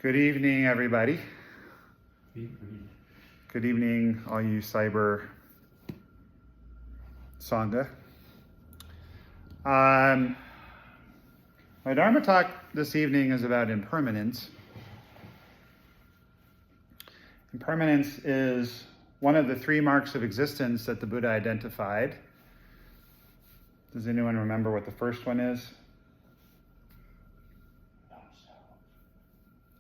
Good evening, everybody. Good evening, all you cyber Sangha. My Dharma talk this evening is about impermanence. Impermanence is one of the three marks of existence that the Buddha identified. Does anyone remember what the first one is?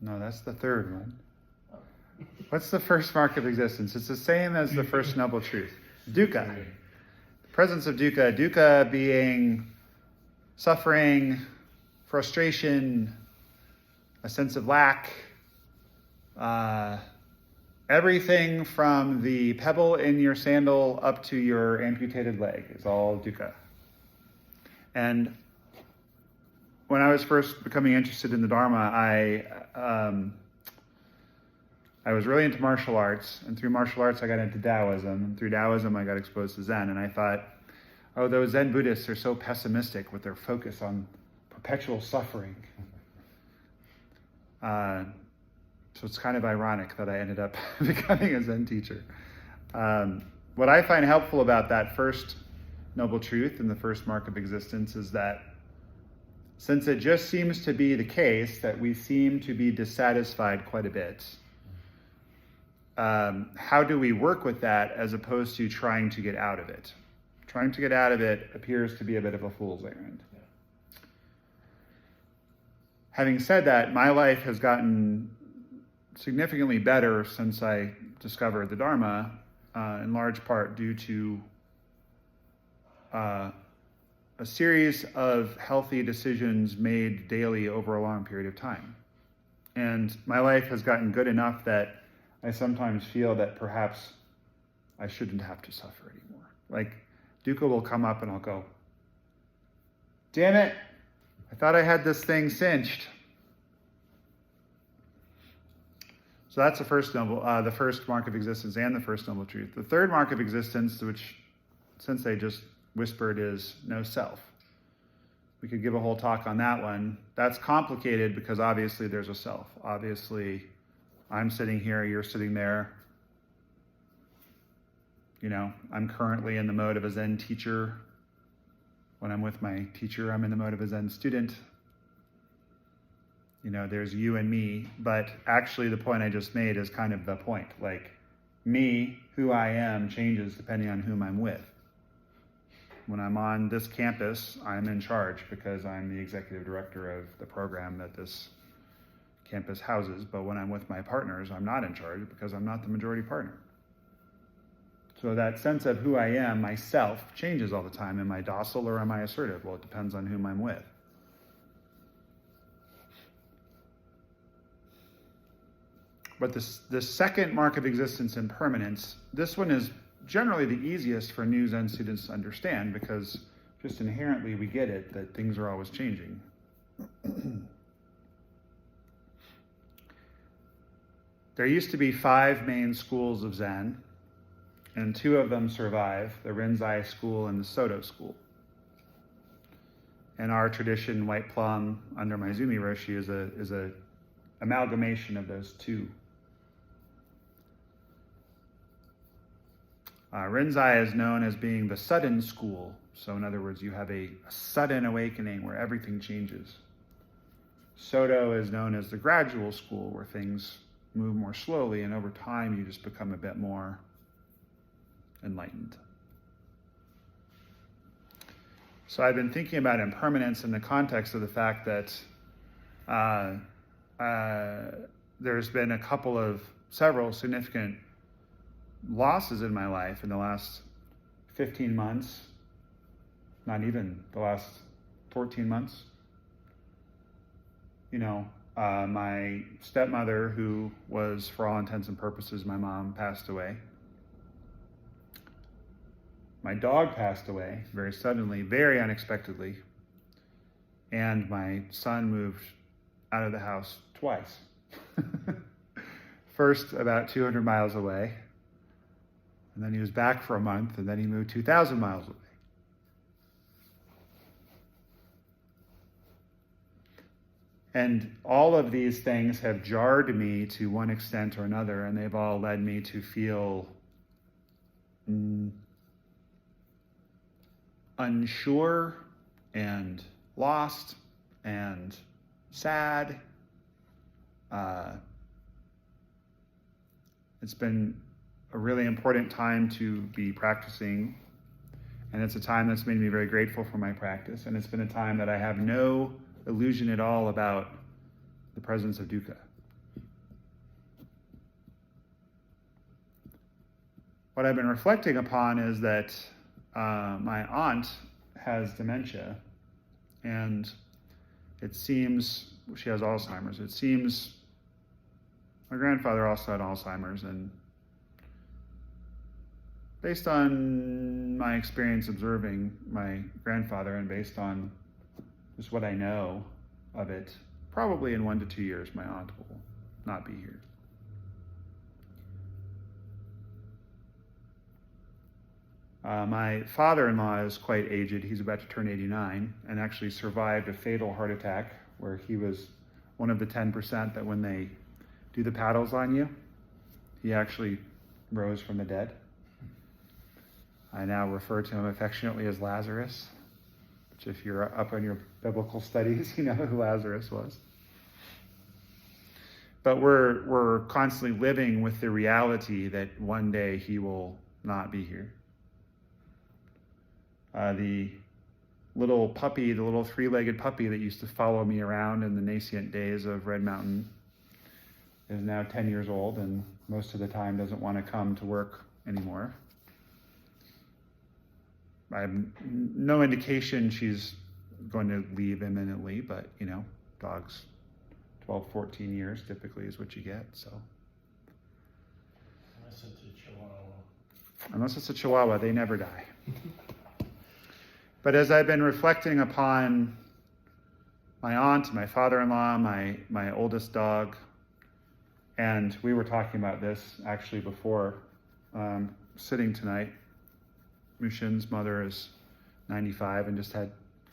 No, that's the third one. What's the first mark of existence? It's the same as the first noble truth. Dukkha. The presence of dukkha. Dukkha being suffering, frustration, a sense of lack. Everything from the pebble in your sandal up to your amputated leg is all dukkha. And when I was first becoming interested in the Dharma, I was really into martial arts, and through martial arts I got into Taoism, and through Taoism I got exposed to Zen, and I thought, oh, those Zen Buddhists are so pessimistic with their focus on perpetual suffering. So it's kind of ironic that I ended up becoming a Zen teacher. What I find helpful about that first noble truth and the first mark of existence is that since it just seems to be the case that we seem to be dissatisfied quite a bit, how do we work with that as opposed to trying to get out of it? Trying to get out of it appears to be a bit of a fool's errand. Yeah. Having said that, my life has gotten significantly better since I discovered the Dharma, in large part due to a series of healthy decisions made daily over a long period of time. And my life has gotten good enough that I sometimes feel that perhaps I shouldn't have to suffer anymore. Like, dukkha will come up and I'll go, damn it, I thought I had this thing cinched. So that's the first mark of existence and the first noble truth. The third mark of existence, which Sensei just whispered, is no self. We could give a whole talk on that one. That's complicated because obviously there's a self. Obviously, I'm sitting here, you're sitting there. You know, I'm currently in the mode of a Zen teacher. When I'm with my teacher, I'm in the mode of a Zen student. You know, there's you and me, but actually the point I just made is kind of the point. Like, me, who I am, changes depending on whom I'm with. When I'm on this campus, I'm in charge because I'm the executive director of the program that this campus houses. But when I'm with my partners, I'm not in charge because I'm not the majority partner. So that sense of who I am, myself, changes all the time. Am I docile or am I assertive? Well, it depends on whom I'm with. But the second mark of existence, impermanence, this one is generally the easiest for new Zen students to understand because just inherently we get it that things are always changing. There used to be 5 main schools of Zen, and 2 of them survive, the Rinzai school and the Soto school. And our tradition, White Plum, under Maizumi Roshi, is a amalgamation of those 2. Rinzai is known as being the sudden school. So in other words, you have a sudden awakening where everything changes. Soto is known as the gradual school where things move more slowly and over time you just become a bit more enlightened. So I've been thinking about impermanence in the context of the fact that there's been several significant losses in my life in the last 15 months, not even the last 14 months. You know, my stepmother, who was, for all intents and purposes, my mom, passed away. My dog passed away very suddenly, very unexpectedly. And my son moved out of the house twice. First, about 200 miles away. And then he was back for a month, and then he moved 2,000 miles away. And all of these things have jarred me to one extent or another, and they've all led me to feel unsure and lost and sad. It's been a really important time to be practicing, and it's a time that's made me very grateful for my practice, and it's been a time that I have no illusion at all about the presence of dukkha. What I've been reflecting upon is that my aunt has dementia, and it seems she has Alzheimer's. It seems my grandfather also had Alzheimer's, and based on my experience observing my grandfather and based on just what I know of it, probably in 1 to 2 years, my aunt will not be here. My father-in-law is quite aged. He's about to turn 89 and actually survived a fatal heart attack where he was one of the 10% that when they do the paddles on you, he actually rose from the dead. I now refer to him affectionately as Lazarus, which if you're up on your biblical studies, you know who Lazarus was. But we're constantly living with the reality that one day he will not be here. The little puppy, the little 3-legged puppy that used to follow me around in the nascent days of Red Mountain is now 10 years old and most of the time doesn't want to come to work anymore. I have no indication she's going to leave imminently, but, you know, dogs, 12, 14 years typically is what you get, so. Unless it's a Chihuahua. Unless it's a Chihuahua, they never die. But as I've been reflecting upon my aunt, my father-in-law, my oldest dog, and we were talking about this actually before sitting tonight. Mushin's mother is 95 and just had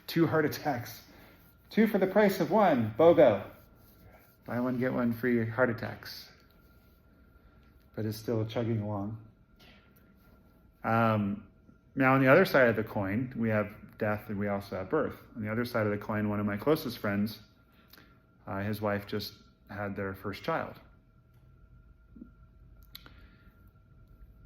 2 heart attacks. 2 for the price of 1, BOGO. Buy one, get one free heart attacks. But it's still chugging along. Now on the other side of the coin, we have death and we also have birth. On the other side of the coin, one of my closest friends, his wife just had their first child.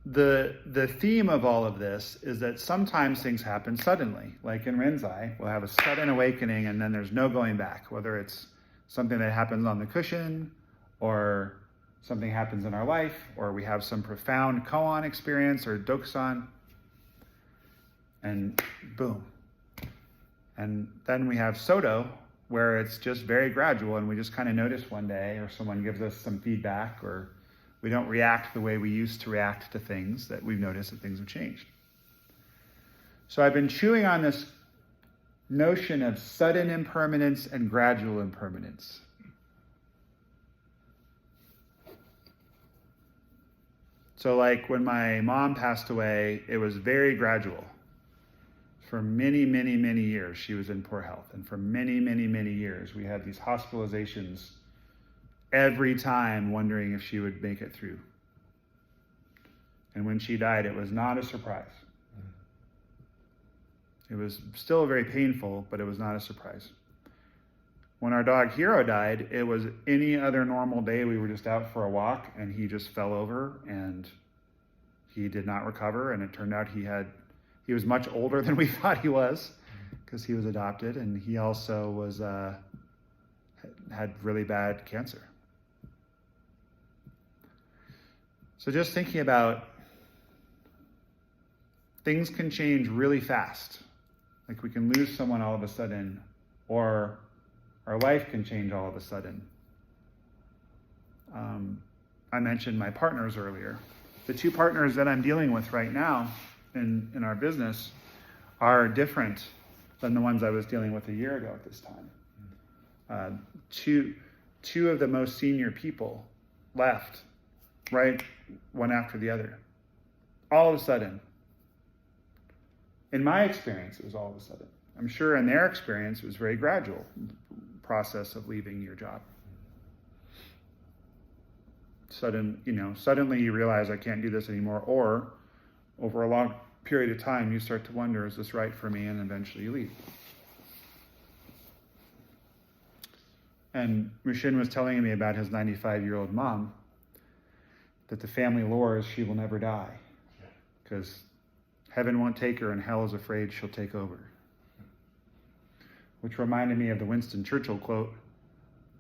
The theme of all of this is that sometimes things happen suddenly. Like in Rinzai, we'll have a sudden awakening and then there's no going back, whether it's something that happens on the cushion or something happens in our life, or we have some profound koan experience or dokusan, and boom. And then we have Soto, where it's just very gradual and we just kind of notice one day, or someone gives us some feedback, or we don't react the way we used to react to things, that we've noticed that things have changed. So I've been chewing on this notion of sudden impermanence and gradual impermanence. So like when my mom passed away, it was very gradual. For many, many, many years, she was in poor health. And for many, many, many years, we had these hospitalizations every time wondering if she would make it through. And when she died, it was not a surprise. It was still very painful, but it was not a surprise. When our dog Hero died, it was any other normal day. We were just out for a walk and he just fell over and he did not recover. And it turned out he was much older than we thought he was because he was adopted, and he also was had really bad cancer. So just thinking about things can change really fast. Like we can lose someone all of a sudden, or our life can change all of a sudden. I mentioned my partners earlier. The 2 partners that I'm dealing with right now in our business are different than the ones I was dealing with a year ago at this time. Two of the most senior people left, right, one after the other. All of a sudden. In my experience, it was all of a sudden. I'm sure in their experience, it was very gradual. process of leaving your job. Suddenly you realize I can't do this anymore, or over a long period of time you start to wonder, is this right for me? And eventually you leave. And Mushin was telling me about his 95-year-old mom, that the family lore is she will never die, because heaven won't take her and hell is afraid she'll take over. Which reminded me of the Winston Churchill quote,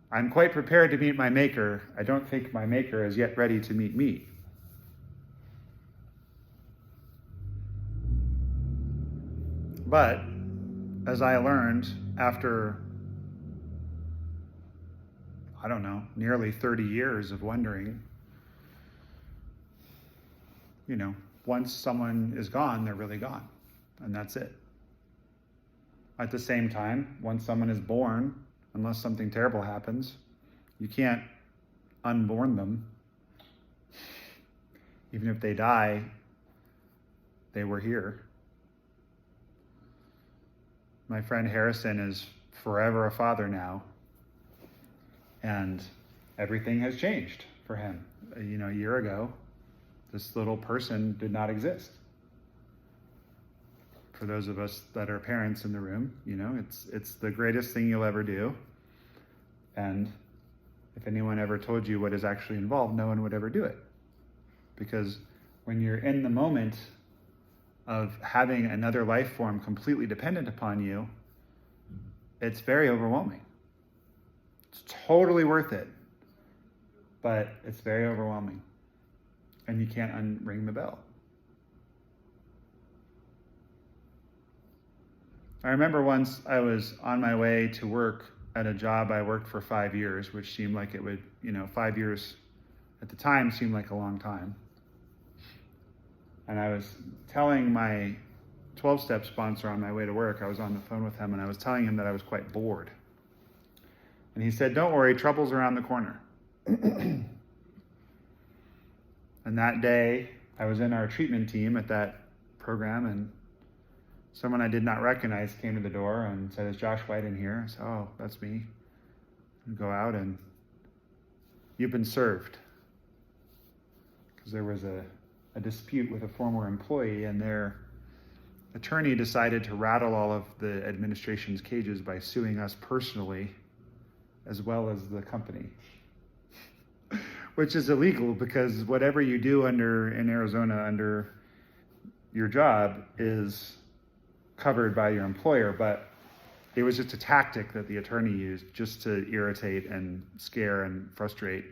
"I'm quite prepared to meet my maker. I don't think my maker is yet ready to meet me." But as I learned after, nearly 30 years of wondering, once someone is gone, they're really gone. And that's it. At the same time, once someone is born, unless something terrible happens, you can't unborn them. Even if they die, they were here. My friend Harrison is forever a father now, and everything has changed for him. A year ago, this little person did not exist. For those of us that are parents in the room, it's the greatest thing you'll ever do. And if anyone ever told you what is actually involved, no one would ever do it. Because when you're in the moment of having another life form completely dependent upon you, it's very overwhelming. It's totally worth it, but it's very overwhelming. And you can't unring the bell. I remember once I was on my way to work at a job I worked for 5 years, which seemed like it would, 5 years at the time seemed like a long time. And I was telling my 12-step sponsor on my way to work, I was on the phone with him, and I was telling him that I was quite bored. And he said, "Don't worry, trouble's around the corner." And that day, I was in our treatment team at that program, and someone I did not recognize came to the door and said, "Is Josh White in here?" I said, "Oh, that's me." And go out, and "You've been served." Because there was a dispute with a former employee, and their attorney decided to rattle all of the administration's cages by suing us personally, as well as the company. Which is illegal, because whatever you do in Arizona under your job is covered by your employer, but it was just a tactic that the attorney used just to irritate and scare and frustrate.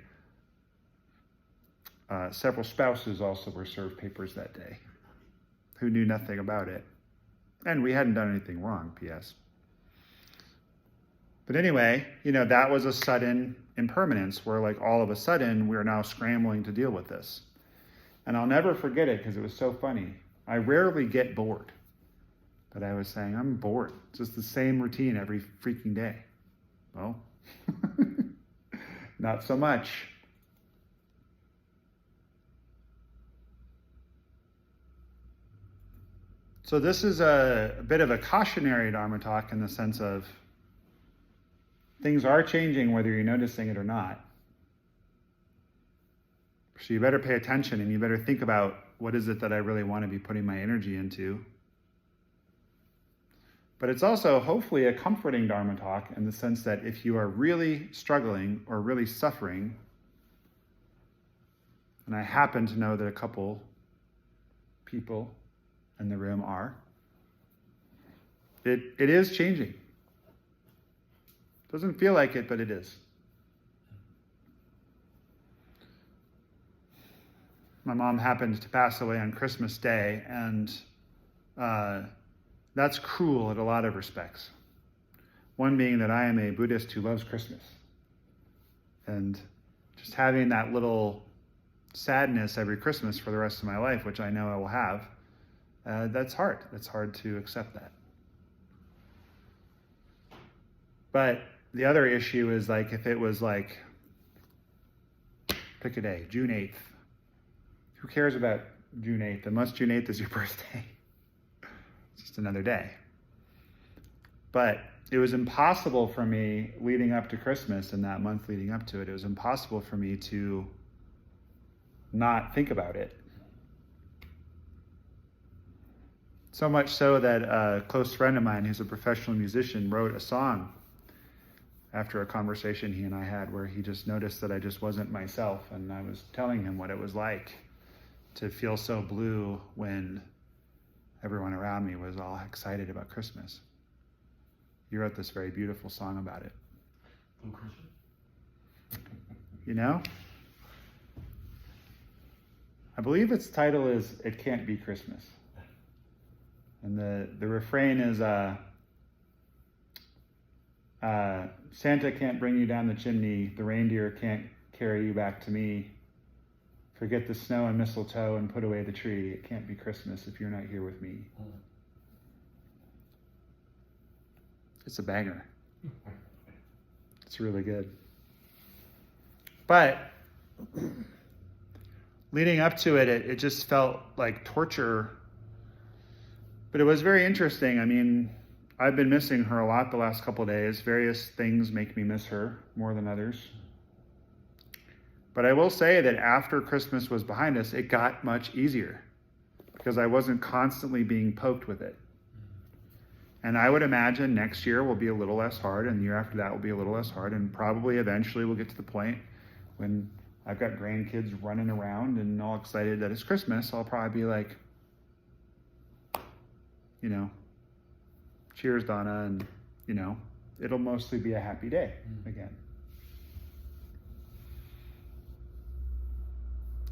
Several spouses also were served papers that day who knew nothing about it. And we hadn't done anything wrong, P.S. But anyway, that was a sudden impermanence where all of a sudden we're now scrambling to deal with this. And I'll never forget it because it was so funny. I rarely get bored. But I was saying, I'm bored. It's just the same routine every freaking day. Well, not so much. So this is a bit of a cautionary Dharma talk in the sense of things are changing whether you're noticing it or not. So you better pay attention, and you better think about, what is it that I really want to be putting my energy into? But it's also hopefully a comforting Dharma talk in the sense that if you are really struggling or really suffering, and I happen to know that a couple people in the room are, it is changing. Doesn't feel like it, but it is. My mom happened to pass away on Christmas Day, and that's cruel in a lot of respects. One being that I am a Buddhist who loves Christmas. And just having that little sadness every Christmas for the rest of my life, which I know I will have, that's hard. It's hard to accept that. But the other issue is if it was pick a day, June 8th. Who cares about June 8th? Unless June 8th is your birthday. It's just another day. But it was impossible for me leading up to Christmas and that month leading up to it. It was impossible for me to not think about it. So much so that a close friend of mine who's a professional musician wrote a song after a conversation he and I had where he just noticed that I just wasn't myself, and I was telling him what it was like to feel so blue when everyone around me was all excited about Christmas. He wrote this very beautiful song about it. Blue Christmas? You know? I believe its title is It Can't Be Christmas. And the refrain is, Santa can't bring you down the chimney, the reindeer can't carry you back to me. Forget the snow and mistletoe and put away the tree. It can't be Christmas if you're not here with me. It's a banger. It's really good. But leading up to it, it just felt like torture. But it was very interesting. I mean, I've been missing her a lot the last couple of days. Various things make me miss her more than others. But I will say that after Christmas was behind us, it got much easier because I wasn't constantly being poked with it. And I would imagine next year will be a little less hard, and the year after that will be a little less hard, and probably eventually we'll get to the point when I've got grandkids running around and all excited that it's Christmas. I'll probably be like, you know, cheers, Donna, and, you know, it'll mostly be a happy day again.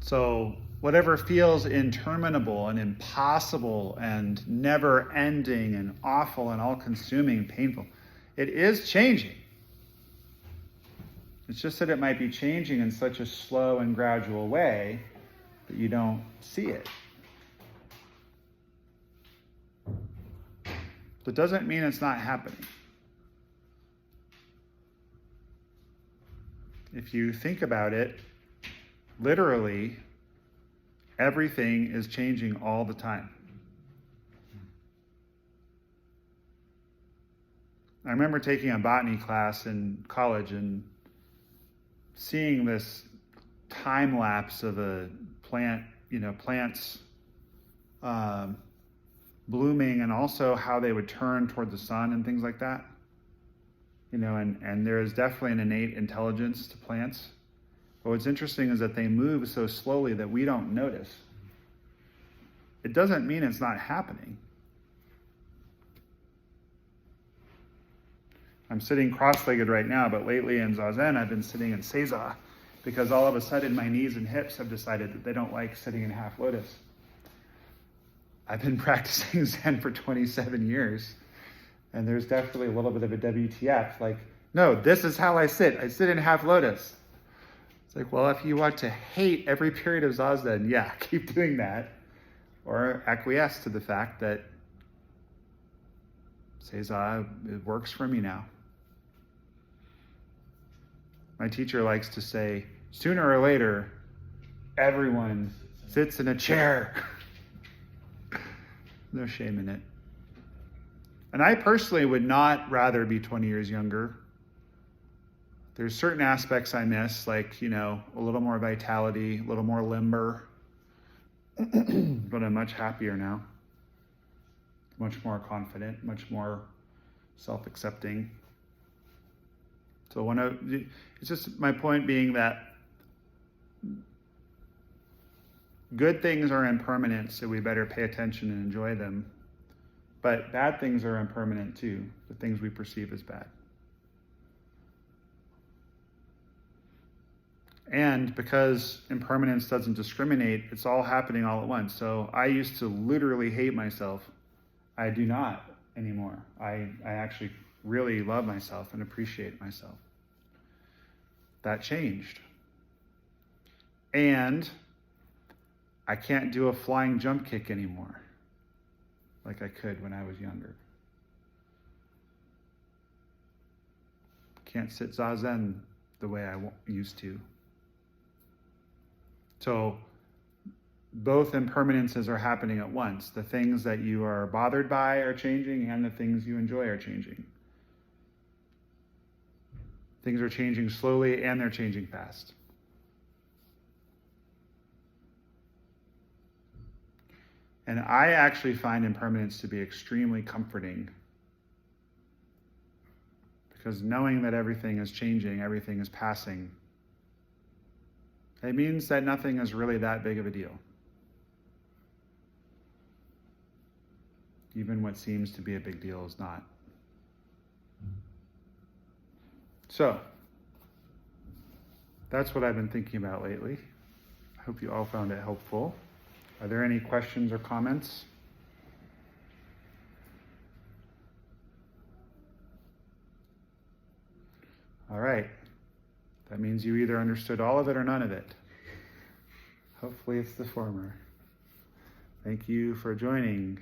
So whatever feels interminable and impossible and never-ending and awful and all-consuming and painful, it is changing. It's just that it might be changing in such a slow and gradual way that you don't see it. That doesn't mean it's not happening. If you think about it, literally, everything is changing all the time. I remember taking a botany class in college and seeing this time lapse of a plant, plants blooming, and also how they would turn toward the sun and things like that. And there is definitely an innate intelligence to plants. But what's interesting is that they move so slowly that we don't notice. It doesn't mean it's not happening. I'm sitting cross-legged right now, but lately in Zazen, I've been sitting in Seiza because all of a sudden my knees and hips have decided that they don't like sitting in half lotus. I've been practicing Zen for 27 years, and there's definitely a little bit of a WTF, like, no, this is how I sit. I sit in half lotus. It's like, well, if you want to hate every period of Zazen, yeah, keep doing that. Or acquiesce to the fact that Seiza, it works for me now. My teacher likes to say, sooner or later, everyone sits in a chair. No shame in it. And I personally would not rather be 20 years younger. There's certain aspects I miss, like, a little more vitality, a little more limber. But I'm much happier now. Much more confident, much more self-accepting. So it's just my point being that good things are impermanent, so we better pay attention and enjoy them. But bad things are impermanent too, the things we perceive as bad. And because impermanence doesn't discriminate, it's all happening all at once. So I used to literally hate myself. I do not anymore. I actually really love myself and appreciate myself. That changed. And I can't do a flying jump kick anymore like I could when I was younger. Can't sit Zazen the way I used to. So both impermanences are happening at once. The things that you are bothered by are changing, and the things you enjoy are changing. Things are changing slowly and they're changing fast. And I actually find impermanence to be extremely comforting, because knowing that everything is changing, everything is passing, it means that nothing is really that big of a deal. Even what seems to be a big deal is not. So, that's what I've been thinking about lately. I hope you all found it helpful. Are there any questions or comments? All right. That means you either understood all of it or none of it. Hopefully it's the former. Thank you for joining.